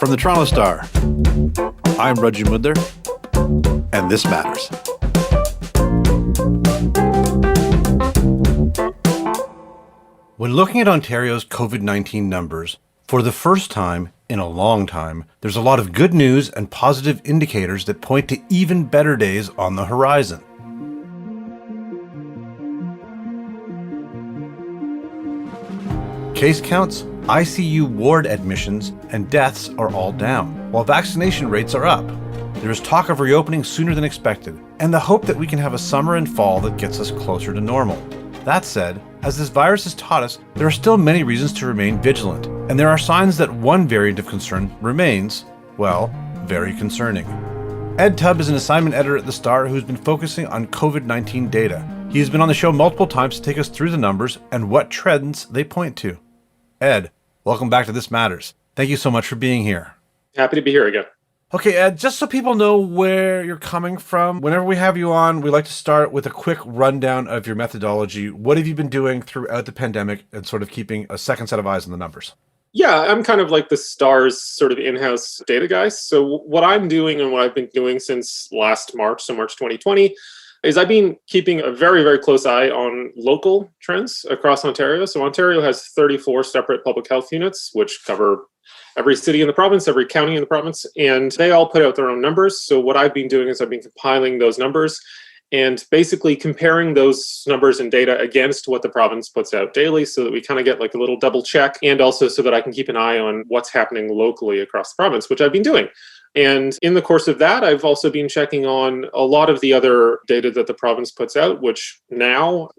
From the Toronto Star, I'm Rudgy Mudler, and this matters. When looking at Ontario's COVID-19 numbers, for the first time in a long time, there's a lot of good news and positive indicators that point to even better days on the horizon. Case counts, ICU ward admissions, and deaths are all down, while vaccination rates are up. There is talk of reopening sooner than expected, and the hope that we can have a summer and fall that gets us closer to normal. That said, as this virus has taught us, there are still many reasons to remain vigilant, and there are signs that one variant of concern remains, well, very concerning. Ed Tubb is an assignment editor at The Star who's been focusing on COVID-19 data. He has been on the show multiple times to take us through the numbers and what trends they point to. Ed, welcome back to This Matters. Thank you so much for being here. Happy to be here again. Okay, Ed, just so people know where you're coming from, whenever we have you on, we like to start with a quick rundown of your methodology. What have you been doing throughout the pandemic and sort of keeping a second set of eyes on the numbers? Yeah, I'm kind of like the Star's sort of in-house data guy. So what I'm doing and what I've been doing since last March, so March 2020, is I've been keeping a very, very close eye on local trends across Ontario. So Ontario has 34 separate public health units, which cover every city in the province, every county in the province, and they all put out their own numbers. So what I've been doing is I've been compiling those numbers and basically comparing those numbers and data against what the province puts out daily so that we kind of get like a little double check, and also so that I can keep an eye on what's happening locally across the province, which I've been doing. And in the course of that, I've also been checking on a lot of the other data that the province puts out, which now,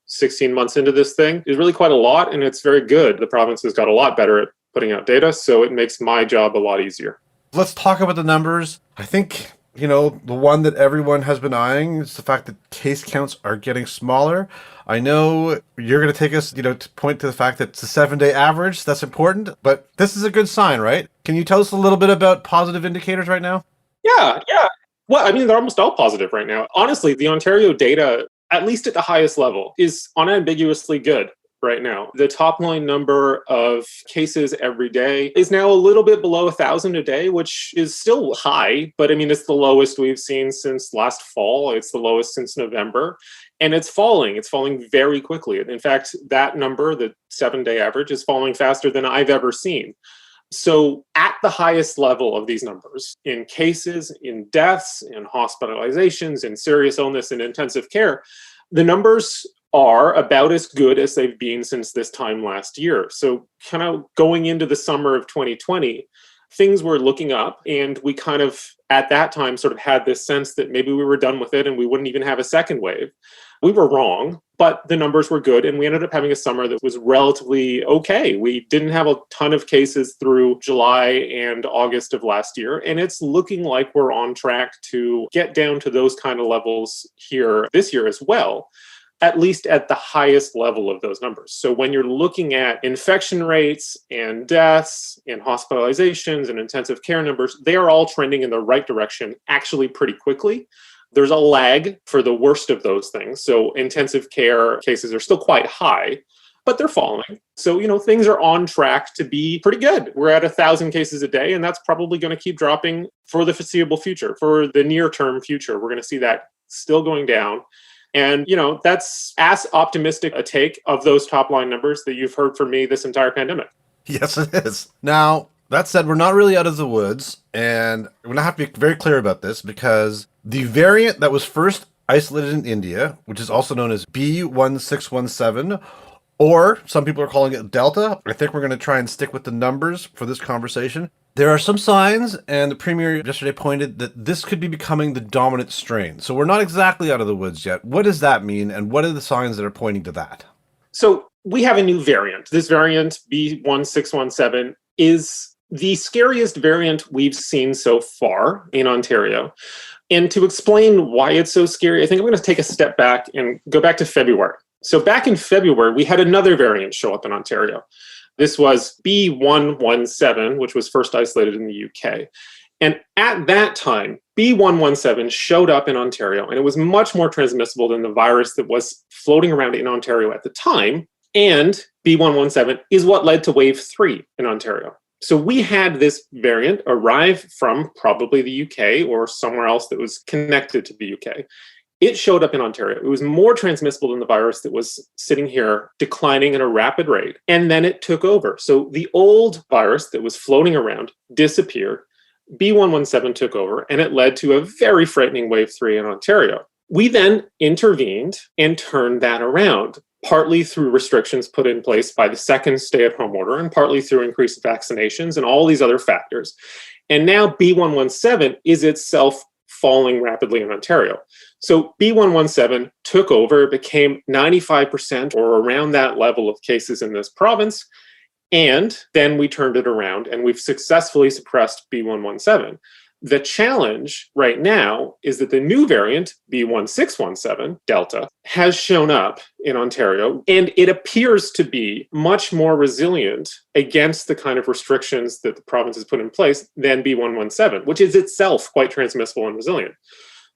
16 months into this thing is really quite a lot, and it's very good. The province has got a lot better at putting out data, so it makes my job a lot easier. Let's talk about the numbers. I think, the one that everyone has been eyeing is the fact that case counts are getting smaller. I know you're going to take us, to point to the fact that it's a 7-day average. That's important, but this is a good sign, right? Can you tell us a little bit about positive indicators right now? Yeah. Well, they're almost all positive right now. Honestly, the Ontario data, at least at the highest level, is unambiguously good right now. The top line number of cases every day is now a little bit below 1,000 a day, which is still high, but it's the lowest we've seen since last fall. It's the lowest since November, and it's falling. It's falling very quickly. In fact, that number, the 7-day average, is falling faster than I've ever seen. So at the highest level of these numbers, in cases, in deaths, in hospitalizations, in serious illness, and intensive care, the numbers are about as good as they've been since this time last year. So kind of going into the summer of 2020, things were looking up, and we kind of, at that time, sort of had this sense that maybe we were done with it and we wouldn't even have a second wave. We were wrong, but the numbers were good, and we ended up having a summer that was relatively okay. We didn't have a ton of cases through July and August of last year, and it's looking like we're on track to get down to those kind of levels here this year as well, at least at the highest level of those numbers. So when you're looking at infection rates and deaths and hospitalizations and intensive care numbers, they are all trending in the right direction actually pretty quickly. There's a lag for the worst of those things. So intensive care cases are still quite high, but they're falling. So, things are on track to be pretty good. We're at 1,000 cases a day, and that's probably going to keep dropping for the foreseeable future. For the near-term future, we're going to see that still going down. And, that's as optimistic a take of those top-line numbers that you've heard from me this entire pandemic. Yes, it is. Now, that said, we're not really out of the woods, and we're going to have to be very clear about this because the variant that was first isolated in India, which is also known as B1617, or some people are calling it Delta, I think we're going to try and stick with the numbers for this conversation. There are some signs, and the Premier yesterday pointed that this could be becoming the dominant strain. So we're not exactly out of the woods yet. What does that mean, and what are the signs that are pointing to that? So we have a new variant. This variant, B1617, is the scariest variant we've seen so far in Ontario. And to explain why it's so scary, I think I'm going to take a step back and go back to February. So back in February, we had another variant show up in Ontario. This was B117, which was first isolated in the UK. And at that time, B117 showed up in Ontario, and it was much more transmissible than the virus that was floating around in Ontario at the time. And B117 is what led to wave 3 in Ontario. So we had this variant arrive from probably the UK or somewhere else that was connected to the UK. It showed up in Ontario. It was more transmissible than the virus that was sitting here declining at a rapid rate. And then it took over. So the old virus that was floating around disappeared. B117 took over, and it led to a very frightening wave 3 in Ontario. We then intervened and turned that around, partly through restrictions put in place by the second stay-at-home order and partly through increased vaccinations and all these other factors. And now B117 is itself falling rapidly in Ontario. So B117 took over, became 95% or around that level of cases in this province, and then we turned it around and we've successfully suppressed B117. The challenge right now is that the new variant, B1617, Delta, has shown up in Ontario, and it appears to be much more resilient against the kind of restrictions that the province has put in place than B117, which is itself quite transmissible and resilient.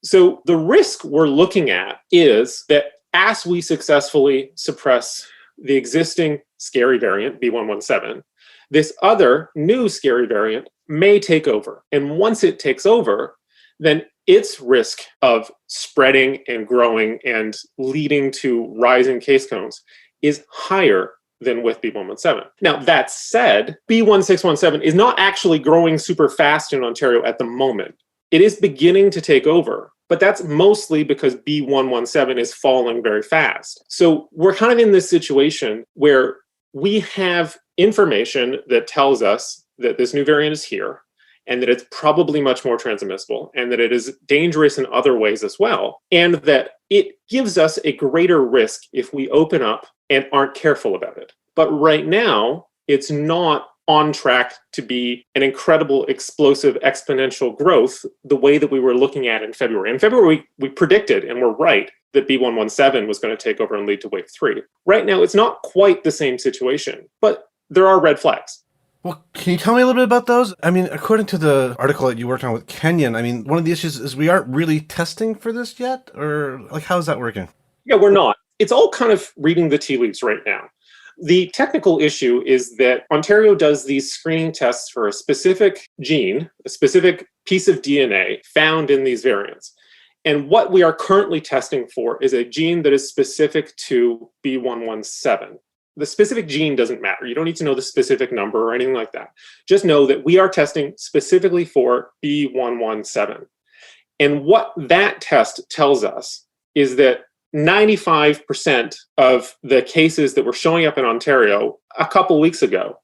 So the risk we're looking at is that as we successfully suppress the existing scary variant, B117, this other new scary variant may take over. And once it takes over, then its risk of spreading and growing and leading to rising case counts is higher than with B117. Now, that said, B1617 is not actually growing super fast in Ontario at the moment. It is beginning to take over, but that's mostly because B117 is falling very fast. So we're kind of in this situation where we have information that tells us that this new variant is here and that it's probably much more transmissible and that it is dangerous in other ways as well, and that it gives us a greater risk if we open up and aren't careful about it. But right now, it's not on track to be an incredible, explosive, exponential growth the way that we were looking at in February. In February, we predicted, and we're right, that B117 was going to take over and lead to wave 3. Right now, it's not quite the same situation, but there are red flags. Well, can you tell me a little bit about those? I mean, according to the article that you worked on with Kenyon, I mean, one of the issues is we aren't really testing for this yet? Or, like, how is that working? Yeah, we're not. It's all kind of reading the tea leaves right now. The technical issue is that Ontario does these screening tests for a specific gene, a specific piece of DNA found in these variants. And what we are currently testing for is a gene that is specific to B117. The specific gene doesn't matter. You don't need to know the specific number or anything like that. Just know that we are testing specifically for B117. And what that test tells us is that 95% of the cases that were showing up in Ontario a couple weeks ago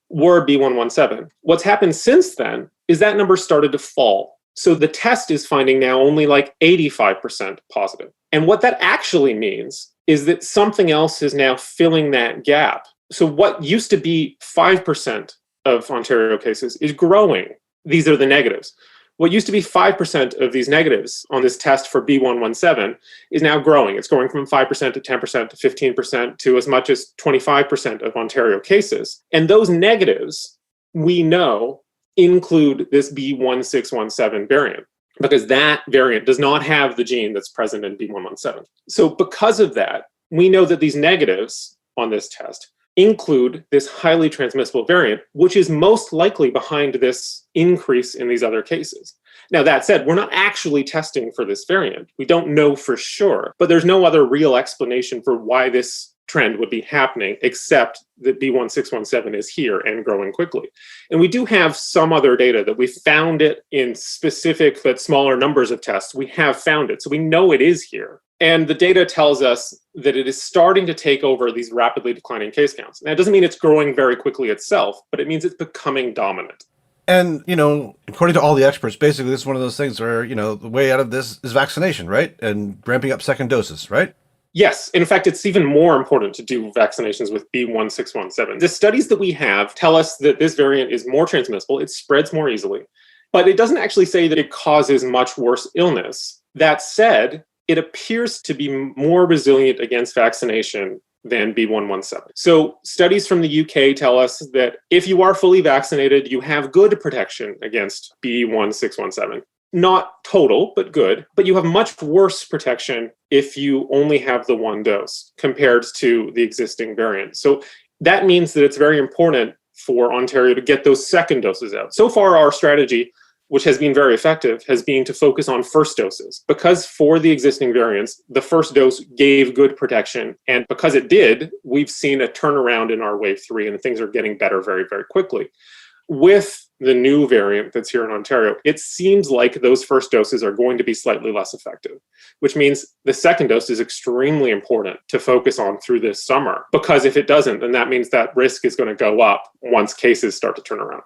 were B117. What's happened since then is that number started to fall. So the test is finding now only like 85% positive. And what that actually means is that something else is now filling that gap. So what used to be 5% of Ontario cases is growing. These are the negatives. What used to be 5% of these negatives on this test for B117 is now growing. It's going from 5% to 10% to 15% to as much as 25% of Ontario cases. And those negatives, we know, include this B1617 variant, because that variant does not have the gene that's present in B117. So because of that, we know that these negatives on this test include this highly transmissible variant, which is most likely behind this increase in these other cases. Now, that said, we're not actually testing for this variant. We don't know for sure, but there's no other real explanation for why this trend would be happening except that B1617 is here and growing quickly. And we do have some other data that we found it in specific but smaller numbers of tests. We have found it, so we know it is here. And the data tells us that it is starting to take over these rapidly declining case counts. Now, it doesn't mean it's growing very quickly itself, but it means it's becoming dominant. And, according to all the experts, basically this is one of those things where, the way out of this is vaccination, right? And ramping up second doses, right? Yes. In fact, it's even more important to do vaccinations with B1617. The studies that we have tell us that this variant is more transmissible. It spreads more easily, but it doesn't actually say that it causes much worse illness. That said, it appears to be more resilient against vaccination than B117. So studies from the UK tell us that if you are fully vaccinated, you have good protection against B1617. Not total, but good. But you have much worse protection if you only have the one dose compared to the existing variant. So that means that it's very important for Ontario to get those second doses out. So far, our strategy, which has been very effective, has been to focus on first doses. Because for the existing variants, the first dose gave good protection. And because it did, we've seen a turnaround in our wave 3, and things are getting better very, very quickly. With the new variant that's here in Ontario, it seems like those first doses are going to be slightly less effective, which means the second dose is extremely important to focus on through this summer. Because if it doesn't, then that means that risk is going to go up once cases start to turn around.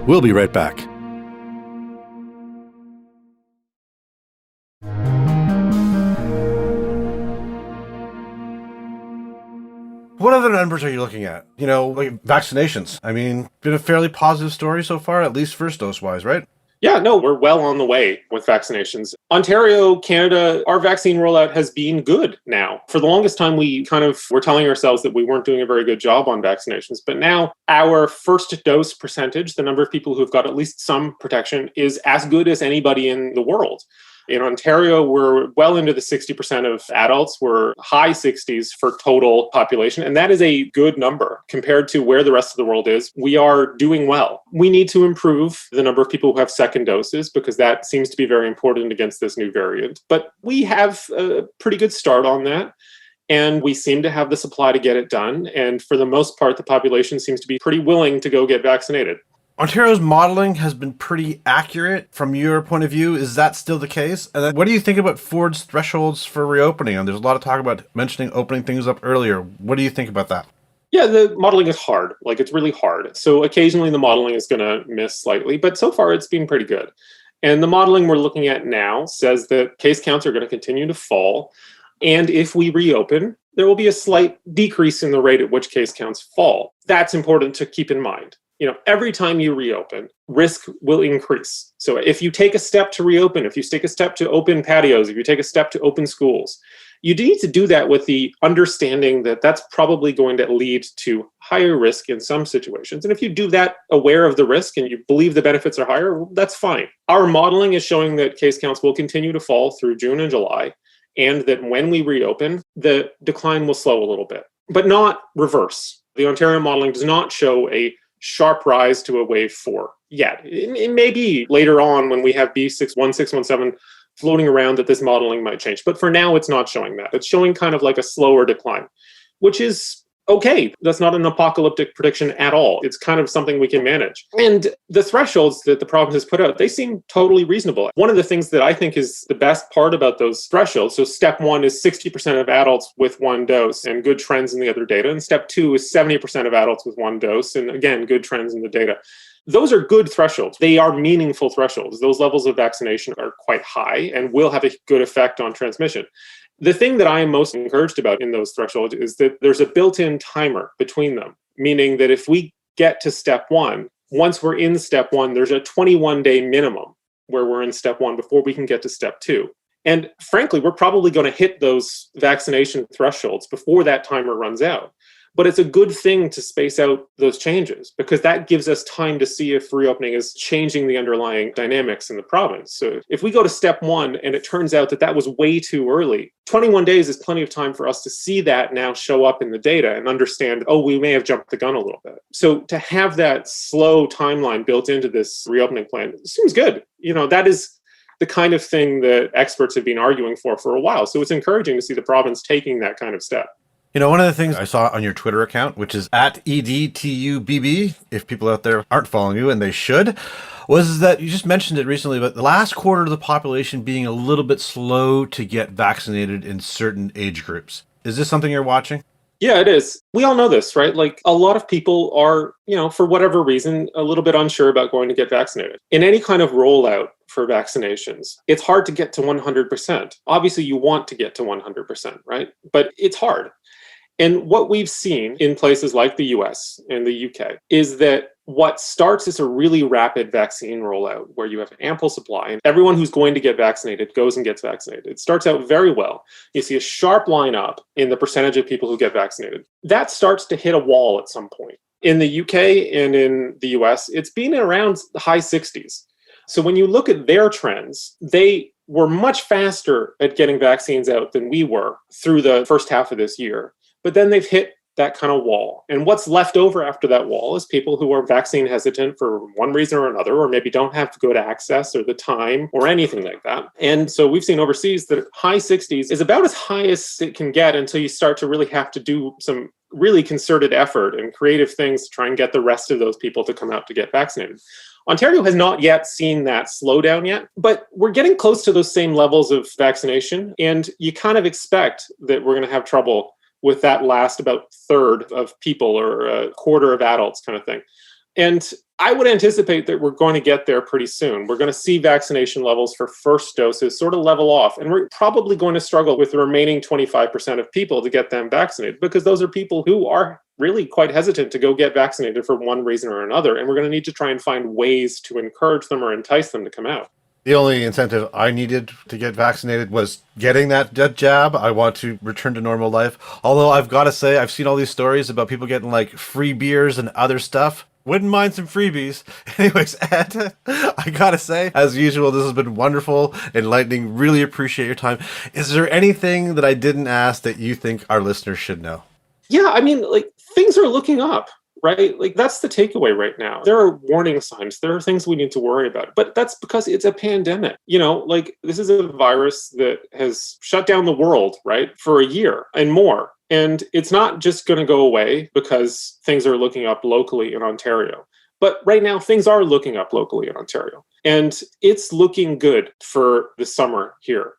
We'll be right back. What other numbers are you looking at? Like vaccinations. I mean, been a fairly positive story so far, at least first dose wise, right? Yeah, no, we're well on the way with vaccinations. Ontario, Canada, our vaccine rollout has been good now. For the longest time, we kind of were telling ourselves that we weren't doing a very good job on vaccinations. But now our first dose percentage, the number of people who've got at least some protection, is as good as anybody in the world. In Ontario, we're well into the 60% of adults. We're high 60s for total population. And that is a good number compared to where the rest of the world is. We are doing well. We need to improve the number of people who have second doses because that seems to be very important against this new variant. But we have a pretty good start on that. And we seem to have the supply to get it done. And for the most part, the population seems to be pretty willing to go get vaccinated. Ontario's modeling has been pretty accurate from your point of view. Is that still the case? And then what do you think about Ford's thresholds for reopening? And there's a lot of talk about mentioning opening things up earlier. What do you think about that? Yeah, the modeling is hard. It's really hard. So occasionally the modeling is going to miss slightly, but so far it's been pretty good. And the modeling we're looking at now says that case counts are going to continue to fall. And if we reopen, there will be a slight decrease in the rate at which case counts fall. That's important to keep in mind. Every time you reopen, risk will increase. So if you take a step to reopen, if you take a step to open patios, if you take a step to open schools, you need to do that with the understanding that that's probably going to lead to higher risk in some situations. And if you do that aware of the risk and you believe the benefits are higher, that's fine. Our modeling is showing that case counts will continue to fall through June and July, and that when we reopen, the decline will slow a little bit, but not reverse. The Ontario modeling does not show a sharp rise to a wave 4 yet. It may be later on when we have B1617 floating around that this modeling might change. But for now, it's not showing that. It's showing kind of like a slower decline, which is okay. That's not an apocalyptic prediction at all. It's kind of something we can manage. And the thresholds that the province has put out, they seem totally reasonable. One of the things that I think is the best part about those thresholds, so step 1 is 60% of adults with 1 dose and good trends in the other data. And step 2 is 70% of adults with 1 dose. And again, good trends in the data. Those are good thresholds. They are meaningful thresholds. Those levels of vaccination are quite high and will have a good effect on transmission. The thing that I am most encouraged about in those thresholds is that there's a built-in timer between them, meaning that if we get to step 1, once we're in step 1, there's a 21-day minimum where we're in step 1 before we can get to step 2. And frankly, we're probably going to hit those vaccination thresholds before that timer runs out. But it's a good thing to space out those changes because that gives us time to see if reopening is changing the underlying dynamics in the province. So if we go to step 1 and it turns out that that was way too early, 21 days is plenty of time for us to see that now show up in the data and understand, oh, we may have jumped the gun a little bit. So to have that slow timeline built into this reopening plan seems good. That is the kind of thing that experts have been arguing for a while. So it's encouraging to see the province taking that kind of step. One of the things I saw on your Twitter account, which is at EDTUBB, if people out there aren't following you, and they should, was that you just mentioned it recently, but the last quarter of the population being a little bit slow to get vaccinated in certain age groups. Is this something you're watching? Yeah, it is. We all know this, right? A lot of people are, for whatever reason, a little bit unsure about going to get vaccinated. In any kind of rollout for vaccinations, it's hard to get to 100%. Obviously, you want to get to 100%, right? But it's hard. And what we've seen in places like the US and the UK is that what starts is a really rapid vaccine rollout where you have ample supply and everyone who's going to get vaccinated goes and gets vaccinated. It starts out very well. You see a sharp line up in the percentage of people who get vaccinated. That starts to hit a wall at some point. In the UK and in the US, it's been around the high 60s. So when you look at their trends, they were much faster at getting vaccines out than we were through the first half of this year. But then they've hit that kind of wall. And what's left over after that wall is people who are vaccine hesitant for one reason or another, or maybe don't have good access or the time or anything like that. And so we've seen overseas that high 60s is about as high as it can get until you start to really have to do some really concerted effort and creative things to try and get the rest of those people to come out to get vaccinated. Ontario has not yet seen that slowdown yet, but we're getting close to those same levels of vaccination. And you kind of expect that we're going to have trouble with that last about third of people or a quarter of adults kind of thing. And I would anticipate that we're going to get there pretty soon. We're going to see vaccination levels for first doses sort of level off. And we're probably going to struggle with the remaining 25% of people to get them vaccinated, because those are people who are really quite hesitant to go get vaccinated for one reason or another. And we're going to need to try and find ways to encourage them or entice them to come out. The only incentive I needed to get vaccinated was getting that jab. I want to return to normal life. Although I've got to say, I've seen all these stories about people getting like free beers and other stuff. Wouldn't mind some freebies. Anyways, Ed, I gotta say, as usual, this has been wonderful, enlightening. Really appreciate your time. Is there anything that I didn't ask that you think our listeners should know? Yeah, I mean, like, things are looking up, right? Like, that's the takeaway right now. There are warning signs. There are things we need to worry about. But that's because it's a pandemic. You know, like, this is a virus that has shut down the world, right, for a year and more. And it's not just going to go away because things are looking up locally in Ontario. But right now, things are looking up locally in Ontario. And it's looking good for the summer here.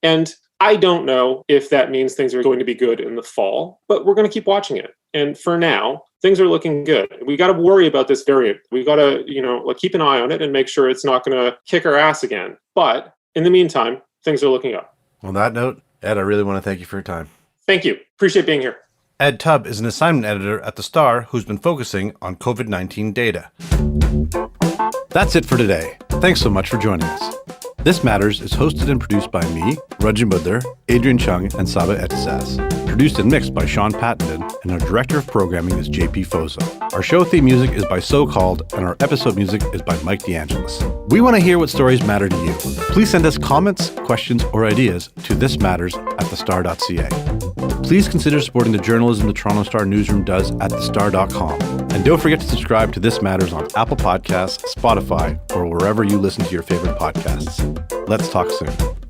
And I don't know if that means things are going to be good in the fall, but we're going to keep watching it. And for now, things are looking good. We got to worry about this variant. We got to, keep an eye on it and make sure it's not going to kick our ass again. But in the meantime, things are looking up. On that note, Ed, I really want to thank you for your time. Thank you. Appreciate being here. Ed Tubb is an assignment editor at The Star who's been focusing on COVID-19 data. That's it for today. Thanks so much for joining us. This Matters is hosted and produced by me, Rajin Budler, Adrian Chung, and Saba Etisaz. Produced and mixed by Sean Pattenden, and our director of programming is JP Fozo. Our show theme music is by So Called, and our episode music is by Mike DeAngelis. We want to hear what stories matter to you. Please send us comments, questions, or ideas to thismatters@thestar.ca. Please consider supporting the journalism the Toronto Star newsroom does at thestar.com. And don't forget to subscribe to This Matters on Apple Podcasts, Spotify, or wherever you listen to your favorite podcasts. Let's talk soon.